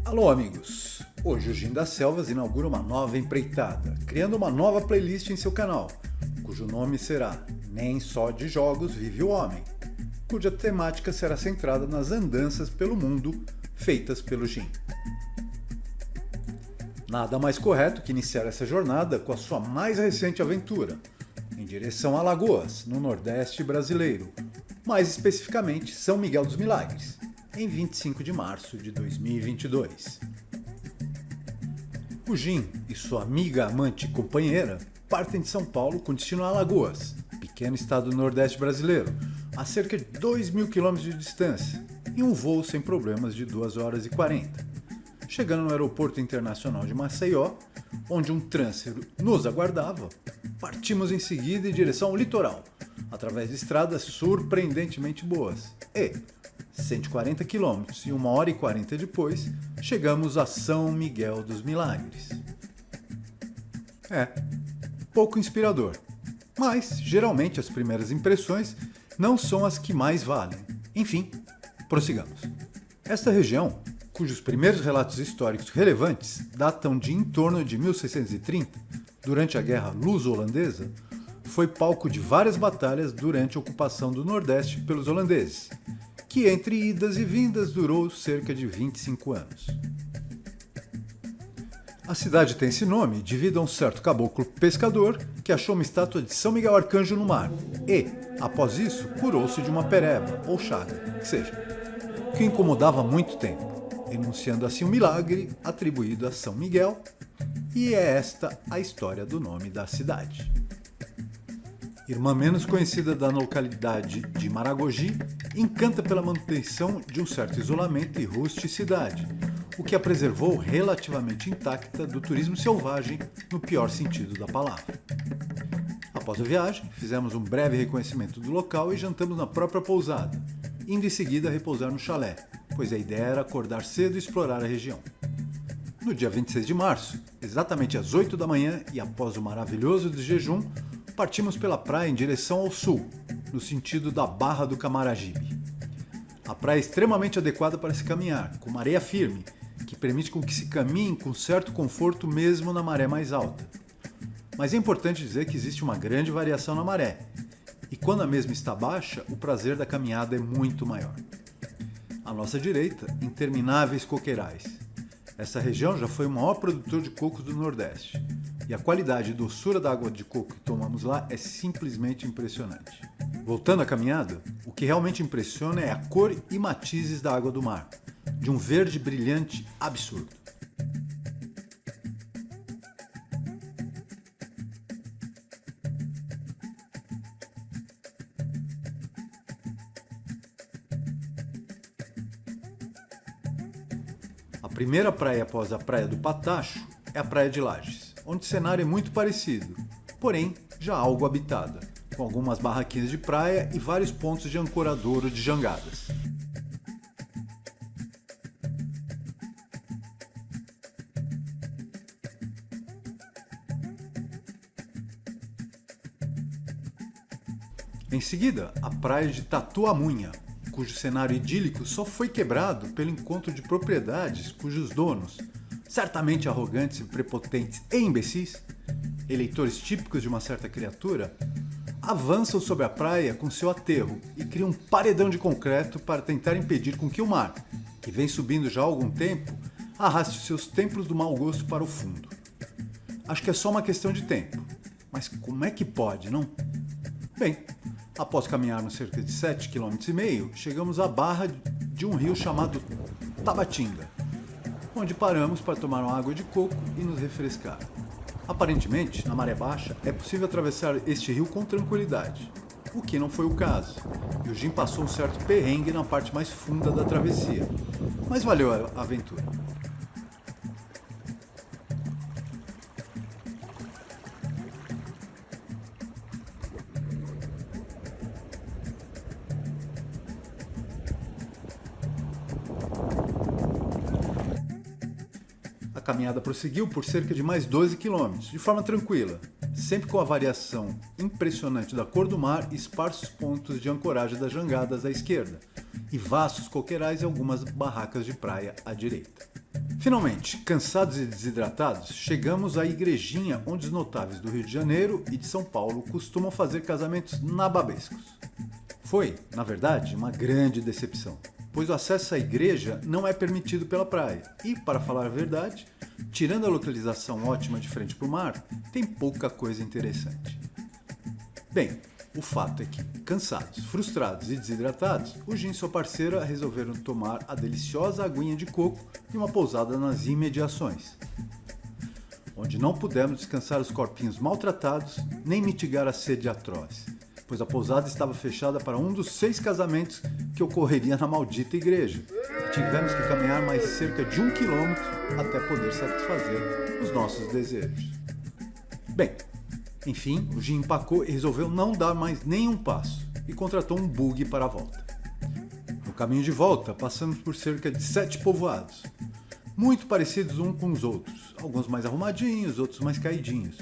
Alô amigos, hoje o Gin das Selvas inaugura uma nova empreitada, criando uma nova playlist em seu canal, cujo nome será Nem Só de Jogos Vive o Homem, cuja temática será centrada nas andanças pelo mundo feitas pelo Gin. Nada mais correto que iniciar essa jornada com a sua mais recente aventura, em direção a Alagoas, no Nordeste brasileiro, mais especificamente São Miguel dos Milagres, em 25 de março de 2022. O Gin e sua amiga, amante e companheira partem de São Paulo com destino a Alagoas, pequeno estado do Nordeste brasileiro, a cerca de 2.000 km de distância, em um voo sem problemas de 2 horas e 40. Chegando no aeroporto internacional de Maceió, onde um transfer nos aguardava, partimos em seguida em direção ao litoral, através de estradas surpreendentemente boas. E, 140 km e 1 hora e 40 depois, chegamos a São Miguel dos Milagres. Pouco inspirador, mas geralmente as primeiras impressões não são as que mais valem. Enfim, prossigamos. Esta região, cujos primeiros relatos históricos relevantes datam de em torno de 1630, durante a Guerra Luso-Holandesa, foi palco de várias batalhas durante a ocupação do Nordeste pelos holandeses, que entre idas e vindas durou cerca de 25 anos. A cidade tem esse nome devido a um certo caboclo pescador que achou uma estátua de São Miguel Arcanjo no mar e, após isso, curou-se de uma pereba, ou chaga, que seja, que o incomodava há muito tempo, enunciando assim um milagre atribuído a São Miguel, e é esta a história do nome da cidade. Irmã menos conhecida da localidade de Maragogi, encanta pela manutenção de um certo isolamento e rusticidade, o que a preservou relativamente intacta do turismo selvagem no pior sentido da palavra. Após a viagem, fizemos um breve reconhecimento do local e jantamos na própria pousada, indo em seguida repousar no chalé, pois a ideia era acordar cedo e explorar a região. No dia 26 de março, exatamente às 8 da manhã e após o maravilhoso jejum, partimos pela praia em direção ao sul, no sentido da Barra do Camaragibe. A praia é extremamente adequada para se caminhar, com uma areia firme, que permite com que se caminhe com certo conforto mesmo na maré mais alta. Mas é importante dizer que existe uma grande variação na maré, e quando a mesma está baixa, o prazer da caminhada é muito maior. À nossa direita, intermináveis coqueirais. Essa região já foi o maior produtor de cocos do Nordeste, e a qualidade e doçura da água de coco que tomamos lá é simplesmente impressionante. Voltando à caminhada, o que realmente impressiona é a cor e matizes da água do mar, de um verde brilhante absurdo. A primeira praia após a Praia do Patacho é a Praia de Lages, onde o cenário é muito parecido, porém já algo habitada, com algumas barraquinhas de praia e vários pontos de ancoradouro de jangadas. Em seguida, a praia de Tatuamunha, cujo cenário idílico só foi quebrado pelo encontro de propriedades cujos donos, certamente arrogantes e prepotentes e imbecis, eleitores típicos de uma certa criatura, avançam sobre a praia com seu aterro e criam um paredão de concreto para tentar impedir com que o mar, que vem subindo já há algum tempo, arraste seus templos do mau gosto para o fundo. Acho que é só uma questão de tempo, mas como é que pode, não? Bem, após caminharmos cerca de 7,5 km, chegamos à barra de um rio chamado Tabatinga, onde paramos para tomar uma água de coco e nos refrescar. Aparentemente, na maré baixa, é possível atravessar este rio com tranquilidade, o que não foi o caso, e o Gin passou um certo perrengue na parte mais funda da travessia, mas valeu a aventura. A caminhada prosseguiu por cerca de mais 12 km, de forma tranquila, sempre com a variação impressionante da cor do mar e esparsos pontos de ancoragem das jangadas à esquerda, e vastos coqueirais e algumas barracas de praia à direita. Finalmente, cansados e desidratados, chegamos à igrejinha onde os notáveis do Rio de Janeiro e de São Paulo costumam fazer casamentos nababescos. Foi, na verdade, uma grande decepção, pois o acesso à igreja não é permitido pela praia e, para falar a verdade, tirando a localização ótima de frente para o mar, tem pouca coisa interessante. Bem, o fato é que, cansados, frustrados e desidratados, o Jim e sua parceira resolveram tomar a deliciosa aguinha de coco em uma pousada nas imediações, onde não pudemos descansar os corpinhos maltratados nem mitigar a sede atroz, pois a pousada estava fechada para um dos 6 casamentos que ocorreria na maldita igreja. E tivemos que caminhar mais cerca de 1 quilômetro até poder satisfazer os nossos desejos. Bem, enfim, o Jim empacou e resolveu não dar mais nenhum passo e contratou um buggy para a volta. No caminho de volta, passamos por cerca de 7 povoados, muito parecidos uns com os outros, alguns mais arrumadinhos, outros mais caidinhos,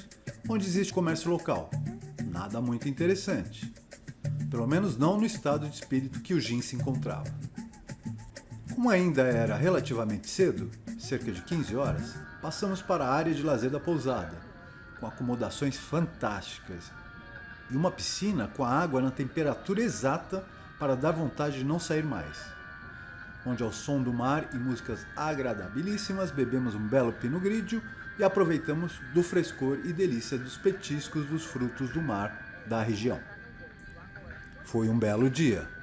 onde existe comércio local. Nada muito interessante, pelo menos não no estado de espírito que o Jim se encontrava. Como ainda era relativamente cedo, cerca de 15 horas, passamos para a área de lazer da pousada, com acomodações fantásticas e uma piscina com a água na temperatura exata para dar vontade de não sair mais, onde ao som do mar e músicas agradabilíssimas bebemos um belo Pinot Grigio e aproveitamos do frescor e delícia dos petiscos dos frutos do mar da região. Foi um belo dia.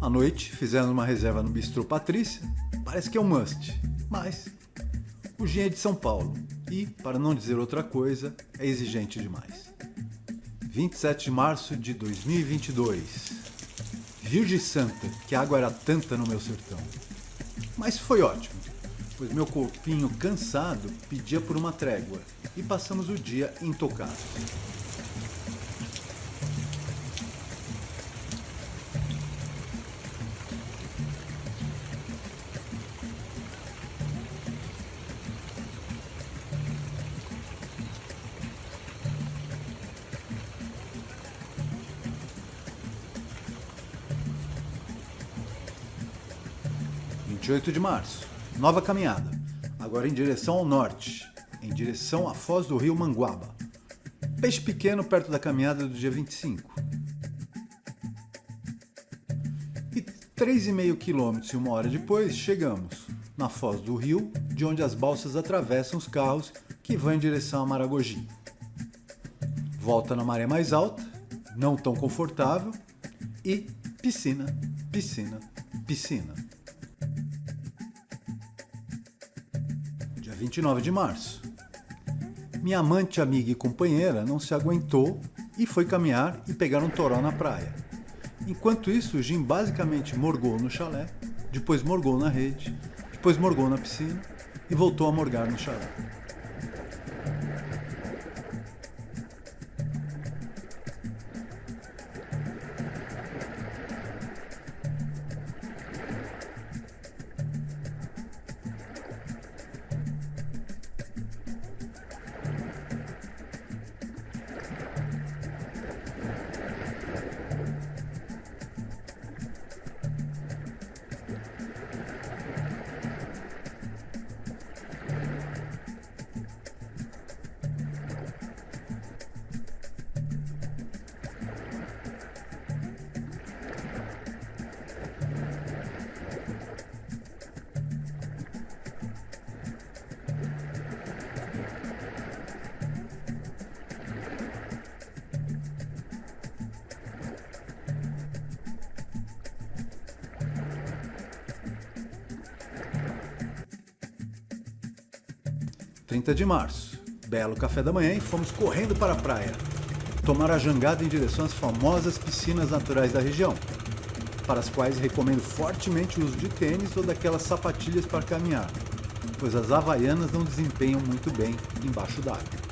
À noite, fizemos uma reserva no Bistrô Patrícia, parece que é um must, mas o Jim é de São Paulo e, para não dizer outra coisa, é exigente demais. 27 de março de 2022. Virgem Santa, que a água era tanta no meu sertão. Mas foi ótimo, pois meu corpinho cansado pedia por uma trégua e passamos o dia intocados. Dia 28 de março, nova caminhada, agora em direção ao norte, em direção à foz do rio Manguaba. Peixe pequeno perto da caminhada do dia 25. E 3,5 quilômetros e 1 hora depois, chegamos na foz do rio, de onde as balsas atravessam os carros que vão em direção a Maragogi. Volta na maré mais alta, não tão confortável, e piscina, piscina, piscina. 29 de março. Minha amante, amiga e companheira não se aguentou e foi caminhar e pegar um toró na praia. Enquanto isso, o Jim basicamente morgou no chalé, depois morgou na rede, depois morgou na piscina e voltou a morgar no chalé. (30 de março). Belo café da manhã e fomos correndo para a praia. tomar a jangada em direção às famosas piscinas naturais da região, para as quais recomendo fortemente o uso de tênis ou daquelas sapatilhas para caminhar, pois as havaianas não desempenham muito bem embaixo d'água.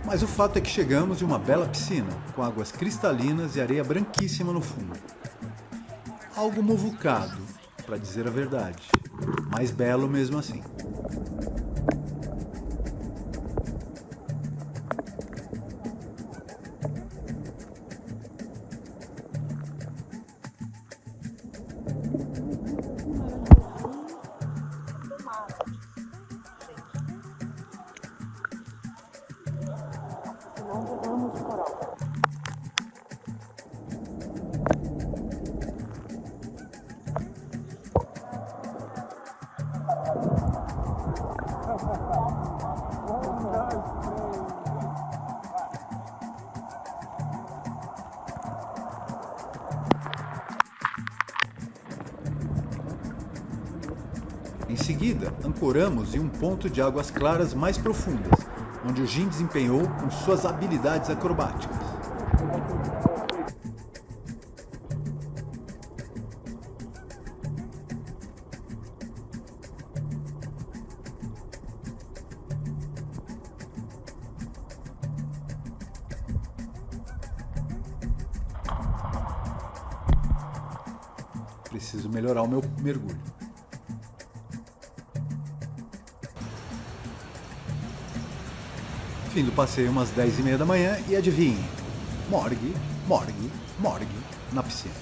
Mas o fato é que chegamos em uma bela piscina, com águas cristalinas e areia branquíssima no fundo. Algo muvucado, para dizer a verdade, mas belo mesmo assim. Em seguida, ancoramos em um ponto de águas claras mais profundas, onde o Jim desempenhou com suas habilidades acrobáticas. Preciso melhorar o meu mergulho. Fim do passeio umas 10h30 da manhã e adivinhe, morgue na piscina.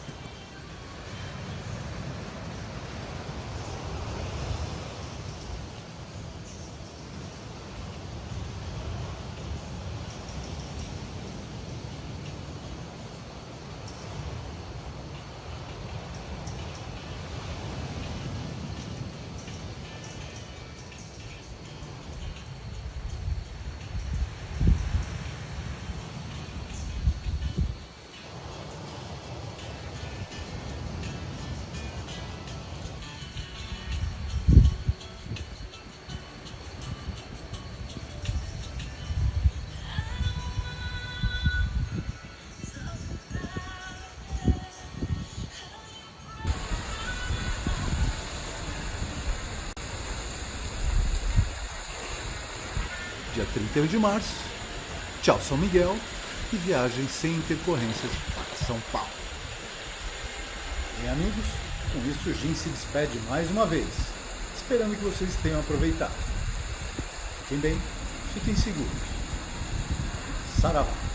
Dia 31 de março, tchau São Miguel e viagem sem intercorrências para São Paulo. Bem, amigos, com isso o Jim se despede mais uma vez, esperando que vocês tenham aproveitado. Fiquem bem, fiquem seguros. Saravá!